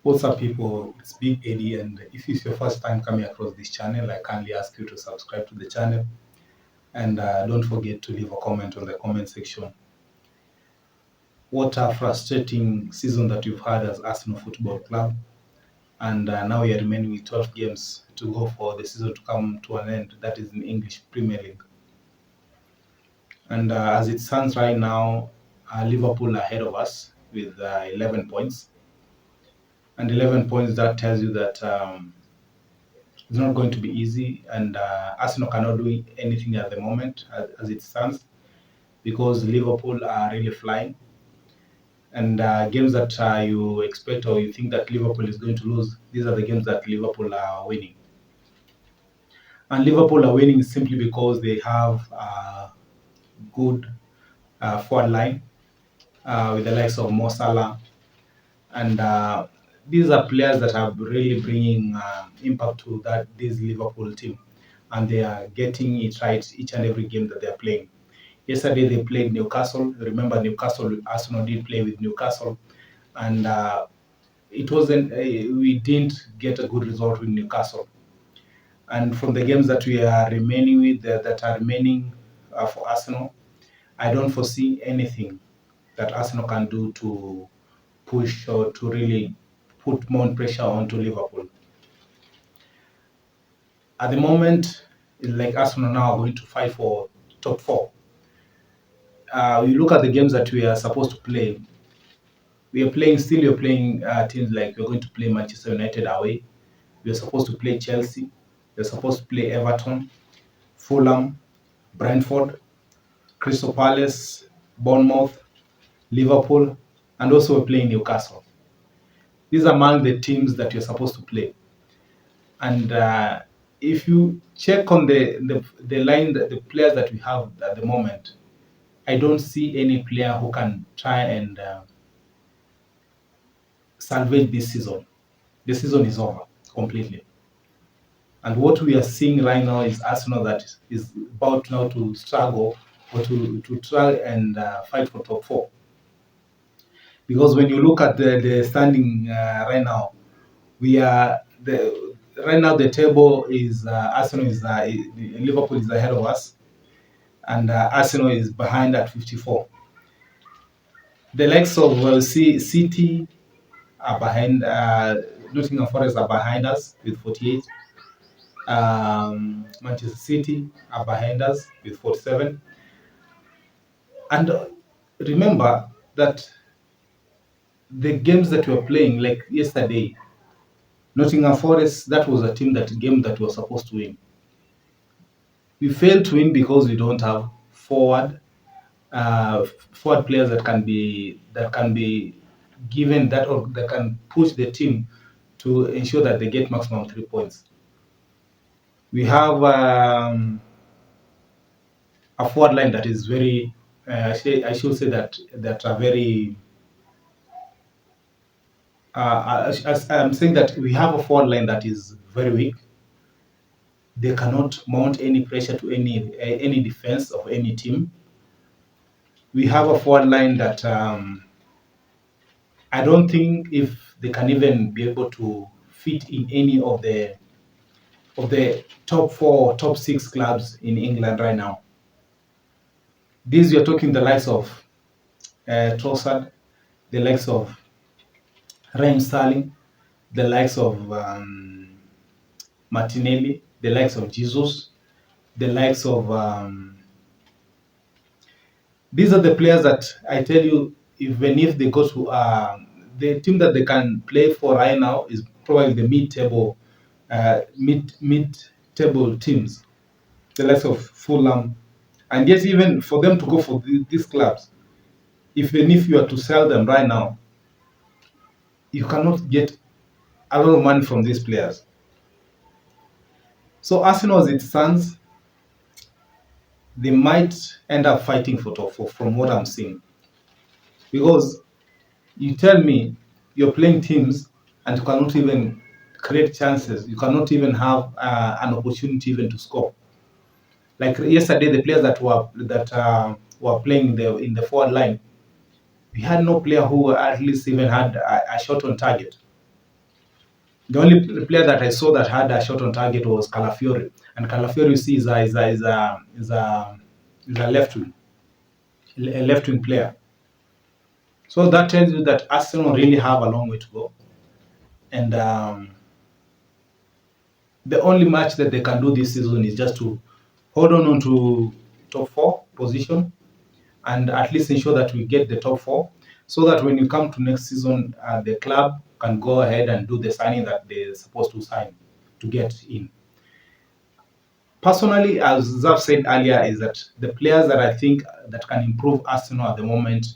What's up, people? It's Big Eddie, and if it's your first time coming across this channel, I kindly ask you to subscribe to the channel and don't forget to leave a comment on the comment section. What a frustrating season that you've had as Arsenal Football Club, and now we are remaining with 12 games to go for the season to come to an end. That is in English Premier League. And as it stands right now, Liverpool ahead of us with 11 points. And 11 points, that tells you that it's not going to be easy, and Arsenal cannot do anything at the moment as it stands because Liverpool are really flying. And games that you expect or you think that Liverpool is going to lose, these are the games that Liverpool are winning. And Liverpool are winning simply because they have a good forward line with the likes of Mo Salah, and these are players that are really bringing impact to this Liverpool team, and they are getting it right each and every game that they are playing. Yesterday they played Newcastle. Remember, Arsenal did play with Newcastle, and it wasn't. We didn't get a good result with Newcastle. And from the games that we are remaining with, that are remaining for Arsenal, I don't foresee anything that Arsenal can do to push or to really put more pressure onto Liverpool. At the moment, it's like Arsenal now are going to fight for top four. You look at the games that we are supposed to play. You're playing teams like we're going to play Manchester United away. We're supposed to play Chelsea. We're supposed to play Everton, Fulham, Brentford, Crystal Palace, Bournemouth, Liverpool, and also we're playing Newcastle. These are among the teams that you're supposed to play. And if you check on the line, the players that we have at the moment, I don't see any player who can try and salvage this season. The season is over completely. And what we are seeing right now is Arsenal that is about now to struggle or to try and fight for top four. Because when you look at the standing right now, right now the table is Arsenal is Liverpool is ahead of us, and Arsenal is behind at 54. The likes of City are behind. Nottingham Forest are behind us with 48. Manchester City are behind us with 47. And remember that the games that we were playing, like yesterday, Nottingham Forest, that was a game that was supposed to win. We failed to win because we don't have forward players that can be given that, or that can push the team to ensure that they get maximum 3 points. We have a forward line that is very, I should say that are very. I'm saying that we have a forward line that is very weak. They cannot mount any pressure to any defense of any team. We have a forward line that I don't think if they can even be able to fit in any of the top 4, top 6 clubs in England right now. These you're talking the likes of Trossard, the likes of Raheem Sterling, the likes of Martinelli, the likes of Jesus, the likes of these are the players that I tell you, even if they go to the team that they can play for right now is probably the mid-table teams, the likes of Fulham, and yes, even for them to go for these clubs, even if you are to sell them right now, you cannot get a lot of money from these players. So Arsenal, as it stands, they might end up fighting for top four from what I'm seeing. Because you tell me you're playing teams and you cannot even create chances. You cannot even have an opportunity even to score. Like yesterday, the players that were playing in the forward line, we had no player who at least even had a shot on target. The only player that I saw that had a shot on target was Calafiori, and Calafiori, you see, is a left wing player. So that tells you that Arsenal really have a long way to go, and the only match that they can do this season is just to hold on to top 4 position, and at least ensure that we get the top 4, so that when you come to next season, the club can go ahead and do the signing that they're supposed to sign to get in. Personally, as I've said earlier, is that the players that I think that can improve Arsenal at the moment,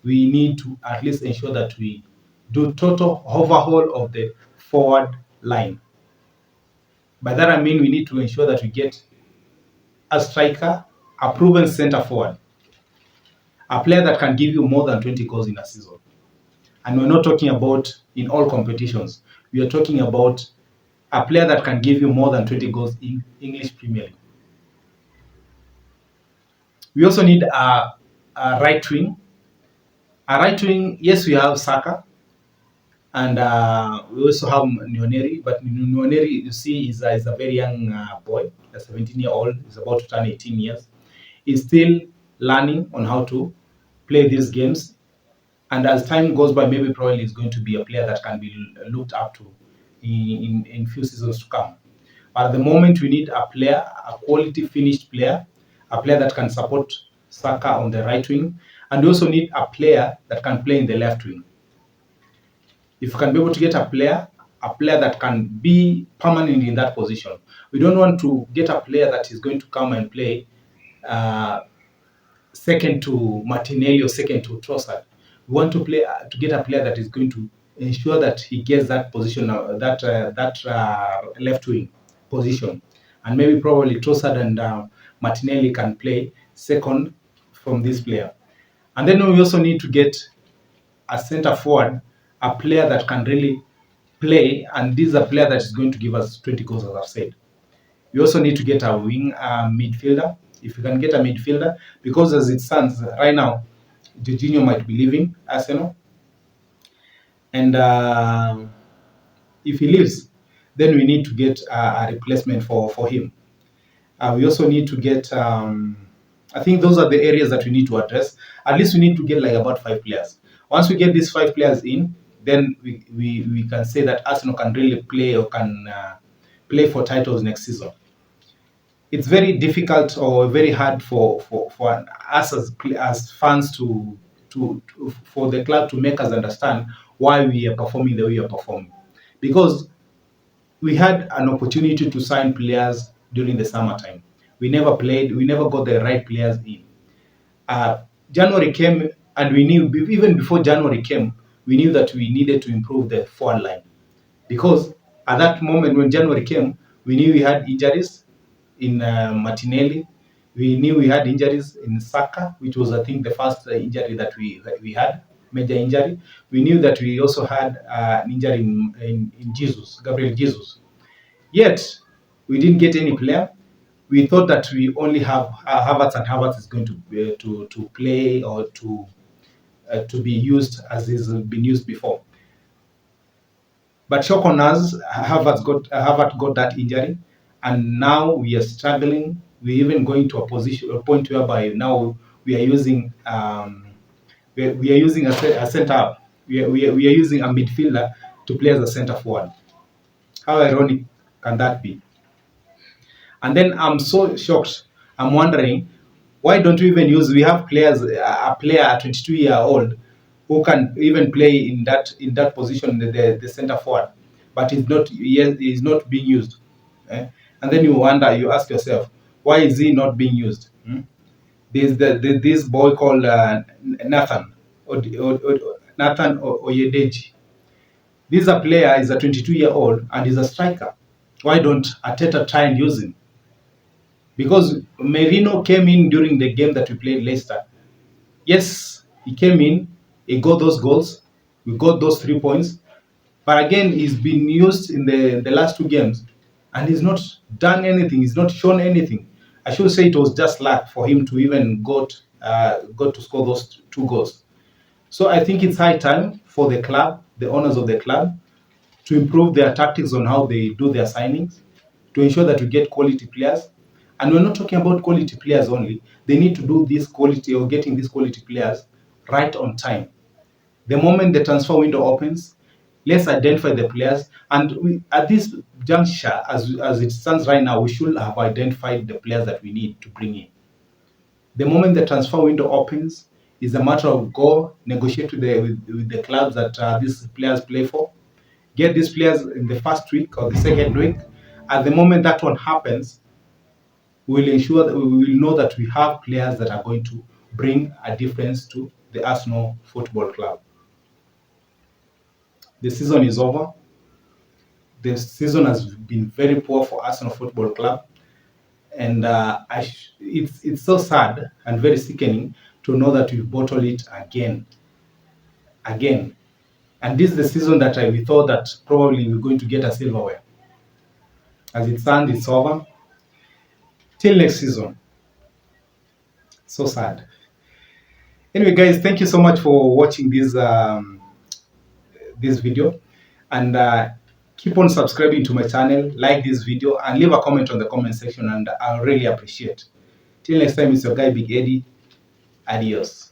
we need to at least ensure that we do total overhaul of the forward line. By that I mean we need to ensure that we get a striker, a proven center forward, a player that can give you more than 20 goals in a season. And we're not talking about in all competitions. We are talking about a player that can give you more than 20 goals in English Premier League. We also need a right wing. A right wing, yes, we have Saka, and we also have Nwaneri, but Nwaneri, you see, is a very young boy, a 17-year-old, is about to turn 18 years. He's still learning on how to play these games, and as time goes by, maybe probably he's going to be a player that can be looked up to in few seasons to come. But at the moment, we need a player, a quality finished player, a player that can support Saka on the right wing, and we also need a player that can play in the left wing. If you can be able to get a player that can be permanent in that position. We don't want to get a player that is going to come and play second to Martinelli or second to Trossard. We want to get a player that is going to ensure that he gets that position, that left wing position, and maybe probably Trossard and Martinelli can play second from this player. And then we also need to get a center forward, a player that can really play, and this is a player that is going to give us 20 goals, as I've said. We also need to get a wing midfielder. If you can get a midfielder, because as it stands right now, Jorginho might be leaving Arsenal, and if he leaves, then we need to get a replacement for him. We also need to get. I think those are the areas that we need to address. At least we need to get like about 5 players. Once we get these 5 players in, then we can say that Arsenal can really play or can play for titles next season. It's very difficult or very hard for us as fans to for the club to make us understand why we are performing the way we are performing, because we had an opportunity to sign players during the summertime. We never played. We never got the right players in. January came, and we knew even before January came, we knew that we needed to improve the forward line, because at that moment when January came, we knew we had injuries in Martinelli. We knew we had injuries in Saka, which was, I think, the first injury that we had, major injury. We knew that we also had an injury in Jesus, Gabriel Jesus. Yet, we didn't get any player. We thought that we only have Havertz, and Havertz is going to play or to be used as he's been used before. But shock on us, Havertz got that injury, and now we are struggling. We're even going to a point whereby now we are using we are using a center. We are using a midfielder to play as a center forward. How ironic can that be? And then I'm so shocked. I'm wondering, why don't we even use? We have players, a player, a 22-year-old, who can even play in that position, the center forward, but he's not being used. Eh? And then you ask yourself, why is he not being used? There's this boy called Nathan Oyedeji. This a player is a 22-year-old and he's a striker. Why don't Arteta try and use him? Because Merino came in during the game that we played Leicester. Yes, he came in, he got those goals, we got those 3 points. But again, he's been used in the last 2 games, and he's not done anything. He's not shown anything. I should say it was just luck for him to even got to score those 2 goals. So I think it's high time for the club, the owners of the club, to improve their tactics on how they do their signings, to ensure that we get quality players. And we're not talking about quality players only. They need to do this quality or getting these quality players right on time. The moment the transfer window opens, let's identify the players. And at this juncture, as it stands right now, we should have identified the players that we need to bring in. The moment the transfer window opens, is a matter of go negotiate with the clubs that these players play for. Get these players in the first week or the second week. At the moment that one happens, we will ensure that we will know that we have players that are going to bring a difference to the Arsenal Football Club. The season is over. The season has been very poor for Arsenal Football Club, and it's so sad and very sickening to know that we've bottled it again. And this is the season that we thought that probably we're going to get a silverware. As it stands, it's over. Till next season. So sad. Anyway, guys, thank you so much for watching this video, and keep on subscribing to my channel, like this video, and leave a comment on the comment section, and I'll really appreciate. Till next time, it's your guy Big Eddie. Adios.